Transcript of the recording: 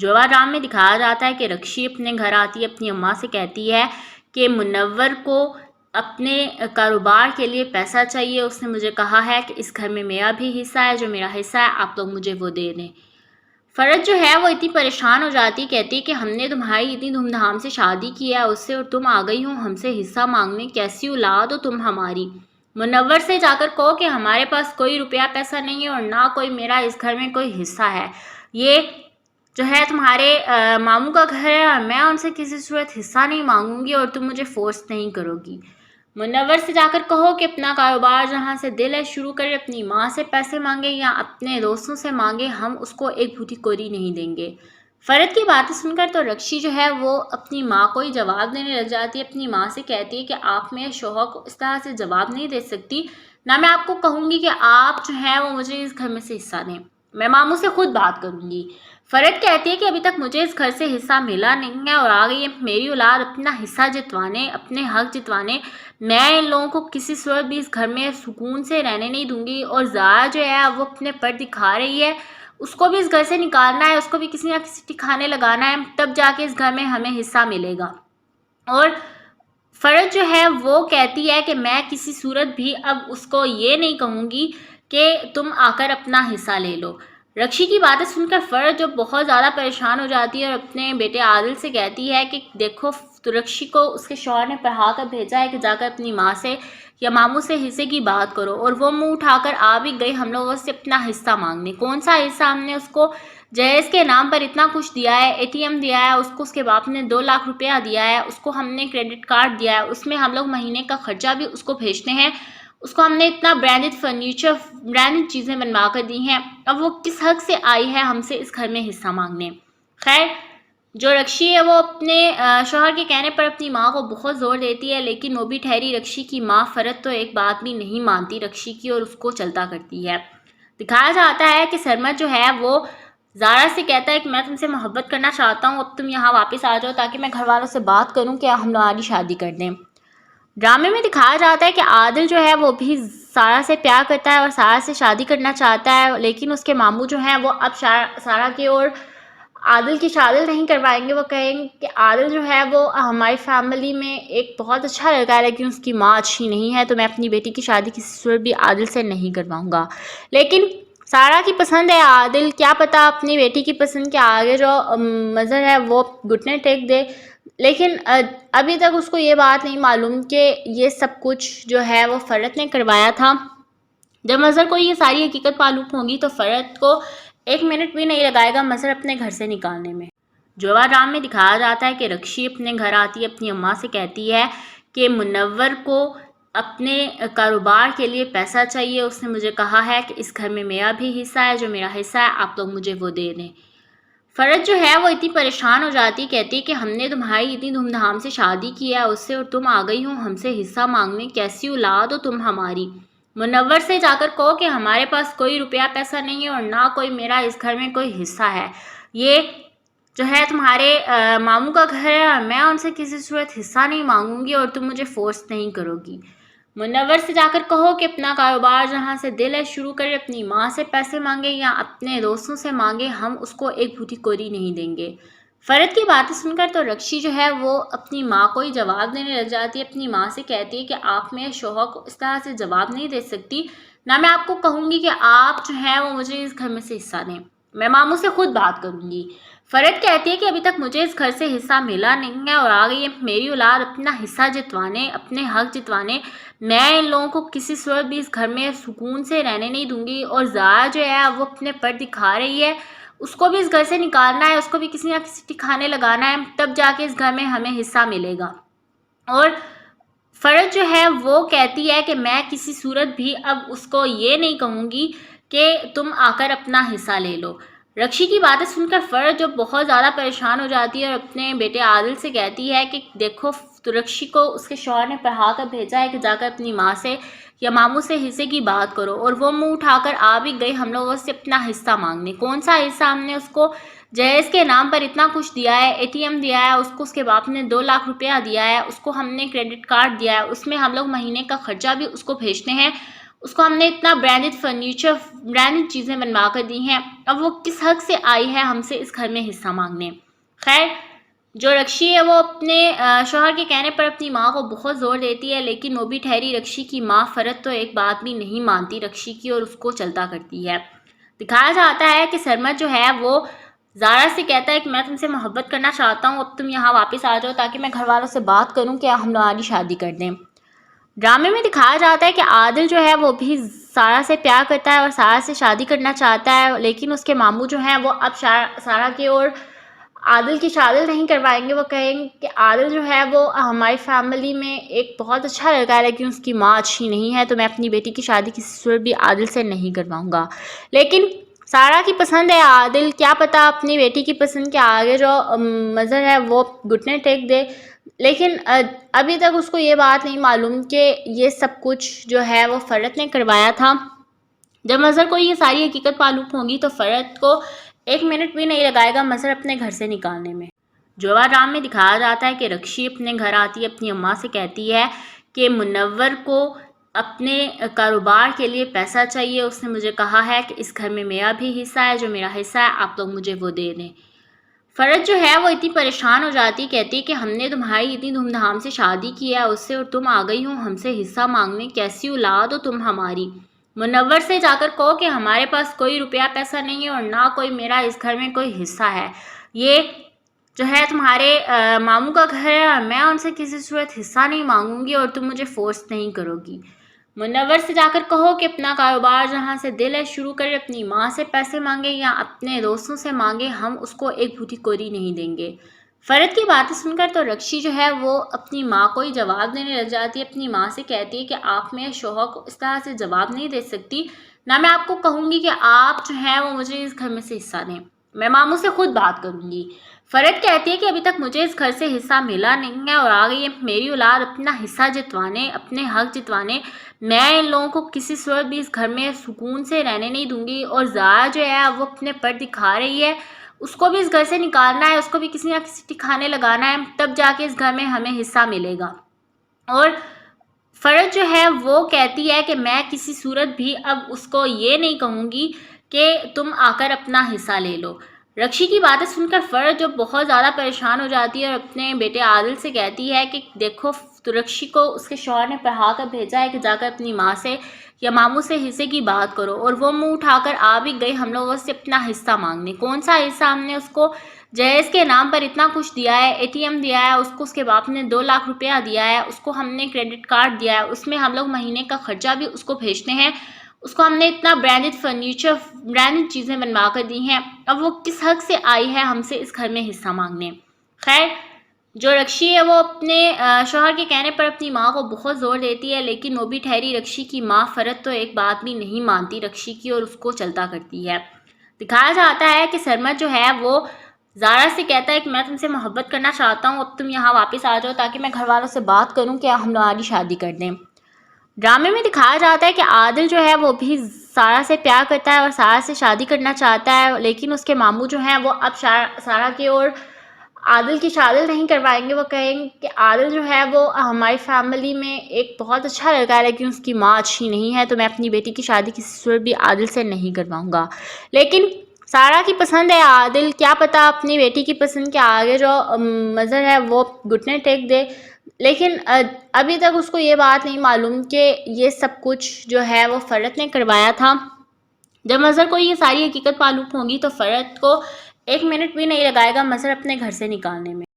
جوا ڈرامے میں دکھایا جاتا ہے کہ رکشی اپنے گھر آتی ہے، اپنی اماں سے کہتی ہے کہ منور کو اپنے کاروبار کے لیے پیسہ چاہیے، اس نے مجھے کہا ہے کہ اس گھر میں میرا بھی حصہ ہے، جو میرا حصہ ہے آپ لوگ مجھے وہ دے دیں۔ فرد جو ہے وہ اتنی پریشان ہو جاتی، کہتی کہ ہم نے تمہاری اتنی دھوم دھام سے شادی کی ہے اس سے، اور تم آ گئی ہو ہم سے حصہ مانگنے، کیسی اولاد ہو تم ہماری۔ منور سے جا کر کہو کہ ہمارے پاس کوئی روپیہ پیسہ نہیں ہے اور نہ کوئی میرا اس گھر میں کوئی حصہ ہے، یہ جو ہے تمہارے ماموں کا گھر ہے اور میں ان سے کسی صورت حصہ نہیں مانگوں گی اور تم مجھے فورس نہیں کرو گی۔ منور سے جا کر کہو کہ اپنا کاروبار جہاں سے دل ہے شروع کرے، اپنی ماں سے پیسے مانگے یا اپنے دوستوں سے مانگے، ہم اس کو ایک بھوتی کوری نہیں دیں گے۔ فرد کی باتیں سن کر تو رکشی جو ہے وہ اپنی ماں کو ہی جواب دینے لگ جاتی ہے، اپنی ماں سے کہتی ہے کہ آپ میرے شوہر کو اس طرح سے جواب نہیں دے سکتی، نہ میں آپ کو کہوں گی کہ آپ جو ہے وہ مجھے اس گھر میں سے حصہ دیں، میں ماموں سے خود بات کروں گی۔ فرد کہتی ہے کہ ابھی تک مجھے اس گھر سے حصہ ملا نہیں ہے اور آ گئی ہے میری اولاد اپنا حصہ جتوانے، اپنے حق جتوانے، میں ان لوگوں کو کسی صورت بھی اس گھر میں سکون سے رہنے نہیں دوں گی، اور زارا جو ہے وہ اپنے پر دکھا رہی ہے، اس کو بھی اس گھر سے نکالنا ہے، اس کو بھی کسی نہ کسی ٹھکانے لگانا ہے، تب جا کے اس گھر میں ہمیں حصہ ملے گا۔ اور فرد جو ہے وہ کہتی ہے کہ میں کسی صورت بھی اب اس کو یہ نہیں کہوں گی کہ تم آ کر اپنا حصہ لے لو۔ رکشی کی باتیں سن کر فرد جو بہت زیادہ پریشان ہو جاتی ہے اور اپنے بیٹے عادل سے کہتی ہے کہ دیکھو رکشی کو اس کے شوہر نے پڑھا کر بھیجا ہے کہ جا کر اپنی ماں سے یا ماموں سے حصے کی بات کرو، اور وہ منہ اٹھا کر آ بھی گئی ہم لوگوں سے اپنا حصہ مانگنے۔ کون سا حصہ؟ ہم نے اس کو جہیز کے نام پر اتنا کچھ دیا ہے، اے ٹی ایم دیا ہے، اس کو اس کے باپ نے 2 لاکھ روپیہ دیا ہے، اس کو ہم نے کریڈٹ کارڈ دیا ہے، اس میں ہم لوگ مہینے کا خرچہ بھی اس کو بھیجتے ہیں، اس کو ہم نے اتنا برانڈڈ فرنیچر، برانڈڈ چیزیں بنوا کر دی ہیں، اب وہ کس حق سے آئی ہے ہم سے اس گھر میں حصہ مانگنے۔ خیر جو رکشی ہے وہ اپنے شوہر کے کہنے پر اپنی ماں کو بہت زور دیتی ہے، لیکن وہ بھی ٹھہری رکشی کی ماں فرد تو ایک بات بھی نہیں مانتی رکشی کی اور اس کو چلتا کرتی ہے۔ دکھایا جاتا ہے کہ سرمد جو ہے وہ زارا سے کہتا ہے کہ میں تم سے محبت کرنا چاہتا ہوں، اب تم یہاں واپس آ جاؤ تاکہ میں گھر والوں سے بات کروں کہ ہم ہماری شادی کر دیں۔ ڈرامے میں دکھایا جاتا ہے کہ عادل جو ہے وہ بھی سارا سے پیار کرتا ہے اور سارا سے شادی کرنا چاہتا ہے، لیکن اس کے ماموں جو ہیں وہ اب سارا کی اور عادل کی شادی نہیں کروائیں گے، وہ کہیں گے کہ عادل جو ہے وہ ہماری فیملی میں ایک بہت اچھا لڑکا ہے لیکن اس کی ماں اچھی نہیں ہے، تو میں اپنی بیٹی کی شادی کسی صورت بھی عادل سے نہیں کرواؤں گا۔ لیکن سارا کی پسند ہے عادل، کیا پتہ اپنی بیٹی کی پسند کے آگے جو مظہر ہے وہ گھٹنے ٹیک دے، لیکن ابھی تک اس کو یہ بات نہیں معلوم کہ یہ سب کچھ جو ہے وہ فرد نے کروایا تھا۔ جب مظہر کو یہ ساری حقیقت معلوم ہوگی تو فرد کو 1 منٹ بھی نہیں لگائے گا مظہر اپنے گھر سے نکالنے میں۔ جوا ڈرامے میں دکھایا جاتا ہے کہ رکشی اپنے گھر آتی ہے، اپنی اماں سے کہتی ہے کہ منور کو اپنے کاروبار کے لیے پیسہ چاہیے، اس نے مجھے کہا ہے کہ اس گھر میں میرا بھی حصہ ہے، جو میرا حصہ ہے آپ لوگ مجھے وہ دے دیں۔ فرد جو ہے وہ اتنی پریشان ہو جاتی، کہتی کہ ہم نے تمہاری اتنی دھوم دھام سے شادی کی ہے اس سے، اور تم آ گئی ہو ہم سے حصہ مانگنے، کیسی اولاد ہو تم ہماری۔ منور سے جا کر کہو کہ ہمارے پاس کوئی روپیہ پیسہ نہیں ہے اور نہ کوئی میرا اس گھر میں کوئی حصہ ہے، یہ جو ہے تمہارے ماموں کا گھر ہے اور میں ان سے کسی صورت حصہ نہیں مانگوں گی اور تم مجھے فورس نہیں کرو گی۔ منور سے جا کر کہو کہ اپنا کاروبار جہاں سے دل ہے شروع کرے، اپنی ماں سے پیسے مانگے یا اپنے دوستوں سے مانگے، ہم اس کو ایک بھوتی کوری نہیں دیں گے۔ فرد کی باتیں سن کر تو رکشی جو ہے وہ اپنی ماں کو ہی جواب دینے لگ جاتی ہے، اپنی ماں سے کہتی ہے کہ آپ میرے شوہر کو اس طرح سے جواب نہیں دے سکتی، نہ میں آپ کو کہوں گی کہ آپ جو ہے وہ مجھے اس گھر میں سے حصہ دیں، میں ماموں سے خود بات کروں گی۔ فرد کہتی ہے کہ ابھی تک مجھے اس گھر سے حصہ ملا نہیں ہے اور آ گئی ہے میری اولاد اپنا حصہ جتوانے، اپنے حق جتوانے، میں ان لوگوں کو کسی صورت بھی اس گھر میں سکون سے رہنے نہیں دوں گی، اور زارا جو ہے وہ اپنے پر دکھا رہی ہے، اس کو بھی اس گھر سے نکالنا ہے، اس کو بھی کسی نہ کسی ٹھکانے لگانا ہے، تب جا کے اس گھر میں ہمیں حصہ ملے گا۔ اور فرد جو ہے وہ کہتی ہے کہ میں کسی صورت بھی اب اس کو یہ نہیں کہوں گی کہ تم آ کر اپنا حصہ لے لو۔ رکشی کی باتیں سن کر فرد جو بہت زیادہ پریشان ہو جاتی ہے اور اپنے بیٹے عادل سے کہتی ہے کہ دیکھو رکشی کو اس کے شوہر نے پڑھا کر بھیجا ہے کہ جا کر اپنی ماں سے یا ماموں سے حصے کی بات کرو، اور وہ منہ اٹھا کر آ بھی گئی ہم لوگوں سے اپنا حصہ مانگنے۔ کون سا حصہ؟ ہم نے اس کو جہیز کے نام پر اتنا کچھ دیا ہے، اے ٹی ایم دیا ہے، اس کو اس کے باپ نے 2 لاکھ روپیہ دیا ہے، اس کو ہم نے کریڈٹ کارڈ دیا ہے، اس میں ہم لوگ مہینے کا خرچہ بھی اس کو بھیجتے ہیں، اس کو ہم نے اتنا برانڈڈ فرنیچر، برانڈڈ چیزیں بنوا کر دی ہیں، اب وہ کس حق سے آئی ہے ہم سے اس گھر میں حصہ مانگنے۔ خیر، جو رکشی ہے وہ اپنے شوہر کے کہنے پر اپنی ماں کو بہت زور دیتی ہے، لیکن وہ بھی ٹھہری رکشی کی ماں فرد تو ایک بات بھی نہیں مانتی رکشی کی اور اس کو چلتا کرتی ہے۔ دکھایا جاتا ہے کہ سرمد جو ہے وہ زارا سے کہتا ہے کہ میں تم سے محبت کرنا چاہتا ہوں، اب تم یہاں واپس آ جاؤ تاکہ میں گھر والوں سے بات کروں کہ ہم ہماری شادی کر دیں۔ ڈرامے میں دکھایا جاتا ہے کہ عادل جو ہے وہ بھی سارا سے پیار کرتا ہے اور سارا سے شادی کرنا چاہتا ہے، لیکن اس کے ماموں جو ہیں وہ اب سارا کی اور عادل کی شادی نہیں کروائیں گے۔ وہ کہیں گے کہ عادل جو ہے وہ ہماری فیملی میں ایک بہت اچھا لڑکا ہے، لیکن اس کی ماں اچھی نہیں ہے، تو میں اپنی بیٹی کی شادی کسی صورت بھی عادل سے نہیں کرواؤں گا۔ لیکن سارا کی پسند ہے عادل، کیا پتہ اپنی بیٹی کی پسند کے آگے جو مظہر ہے وہ گھٹنے ٹیک دے، لیکن ابھی تک اس کو یہ بات نہیں معلوم کہ یہ سب کچھ جو ہے وہ فرد نے کروایا تھا۔ جب مظہر کو یہ ساری حقیقت معلوم ہوگی تو فرد کو 1 منٹ بھی نہیں لگائے گا مظہر اپنے گھر سے نکالنے میں۔ جوہر رام میں دکھایا جاتا ہے کہ رکشی اپنے گھر آتی ہے، اپنی اماں سے کہتی ہے کہ منور کو اپنے کاروبار کے لیے پیسہ چاہیے، اس نے مجھے کہا ہے کہ اس گھر میں میرا بھی حصہ ہے، جو میرا حصہ ہے آپ لوگ مجھے وہ دے دیں۔ فرد جو ہے وہ اتنی پریشان ہو جاتی، کہتی کہ ہم نے تمہاری اتنی دھوم دھام سے شادی کی ہے اس سے، اور تم آ گئی ہو ہم سے حصہ مانگنے، کیسی اولاد ہو تم ہماری۔ منور سے جا کر کہو کہ ہمارے پاس کوئی روپیہ پیسہ نہیں ہے اور نہ کوئی میرا اس گھر میں کوئی حصہ ہے، یہ جو ہے تمہارے ماموں کا گھر ہے اور میں ان سے کسی صورت حصہ نہیں مانگوں گی اور تم مجھے فورس نہیں کرو گی۔ منور سے جا کر کہو کہ اپنا کاروبار جہاں سے دل ہے شروع کرے، اپنی ماں سے پیسے مانگے یا اپنے دوستوں سے مانگے، ہم اس کو ایک بھوتی کوری نہیں دیں گے۔ فرد کی باتیں سن کر تو رکشی جو ہے وہ اپنی ماں کو ہی جواب دینے لگ جاتی ہے، اپنی ماں سے کہتی ہے کہ آپ میرے شوہر کو اس طرح سے جواب نہیں دے سکتی، نہ میں آپ کو کہوں گی کہ آپ جو ہے وہ مجھے اس گھر میں سے حصہ دیں، میں ماموں سے خود بات کروں گی۔ فرد کہتی ہے کہ ابھی تک مجھے اس گھر سے حصہ ملا نہیں ہے اور آ گئی ہے میری اولاد اپنا حصہ جتوانے، اپنے حق جتوانے، میں ان لوگوں کو کسی صورت بھی اس گھر میں سکون سے رہنے نہیں دوں گی۔ اور زارا جو ہے وہ اپنے پر دکھا رہی ہے، اس کو بھی اس گھر سے نکالنا ہے، اس کو بھی کسی نہ کسی ٹھکانے لگانا ہے، تب جا کے اس گھر میں ہمیں حصہ ملے گا۔ اور فرد جو ہے وہ کہتی ہے کہ میں کسی صورت بھی اب اس کو یہ نہیں کہوں گی کہ تم آ کر اپنا حصہ لے لو۔ رکشی کی باتیں سن کر فرد جو بہت زیادہ پریشان ہو جاتی ہے اور اپنے بیٹے عادل سے کہتی ہے کہ دیکھو تو رکشی کو اس کے شوہر نے پڑھا کر بھیجا ہے کہ جا کر اپنی ماں سے یا ماموں سے حصے کی بات کرو، اور وہ منہ اٹھا کر آ بھی گئی ہم لوگوں سے اپنا حصہ مانگنے۔ کون سا حصہ؟ ہم نے اس کو جہیز کے نام پر اتنا کچھ دیا ہے، ATM دیا ہے اس کو، اس کے باپ نے 2 لاکھ روپیہ دیا ہے اس کو، ہم نے کریڈٹ کارڈ دیا ہے، اس میں ہم لوگ مہینے کا خرچہ بھی اس کو بھیجتے ہیں، اس کو ہم نے اتنا برانڈڈ فرنیچر، برانڈڈ چیزیں بنوا کر دی ہیں، اب وہ کس حق سے آئی ہے ہم سے اس گھر میں حصہ مانگنے۔ خیر، جو رکشی ہے وہ اپنے شوہر کے کہنے پر اپنی ماں کو بہت زور دیتی ہے، لیکن وہ بھی ٹھہری رکشی کی ماں فرد تو ایک بات بھی نہیں مانتی رکشی کی اور اس کو چلتا کرتی ہے۔ دکھایا جاتا ہے کہ سرمد جو ہے وہ زارا سے کہتا ہے کہ میں تم سے محبت کرنا چاہتا ہوں، اب تم یہاں واپس آ جاؤ تاکہ میں گھر والوں سے بات کروں کہ ہم ہماری شادی کر دیں۔ ڈرامے میں دکھایا جاتا ہے کہ عادل جو ہے وہ بھی سارا سے پیار کرتا ہے اور سارا سے شادی کرنا چاہتا ہے، لیکن اس کے ماموں جو ہیں وہ اب سارا کی اور عادل کی شادی نہیں کروائیں گے۔ وہ کہیں گے کہ عادل جو ہے وہ ہماری فیملی میں ایک بہت اچھا لڑکا ہے، لیکن اس کی ماں اچھی نہیں ہے، تو میں اپنی بیٹی کی شادی کسی صورت بھی عادل سے نہیں کرواؤں گا۔ لیکن سارا کی پسند ہے عادل، کیا پتہ اپنی بیٹی کی پسند کے آگے جو مظہر ہے وہ گھٹنے ٹیک دے، لیکن ابھی تک اس کو یہ بات نہیں معلوم کہ یہ سب کچھ جو ہے وہ فرد نے کروایا تھا۔ جب مظہر کو یہ ساری حقیقت معلوم ہوگی تو فرد کو 1 منٹ بھی نہیں لگائے گا مظہر اپنے گھر سے نکالنے میں۔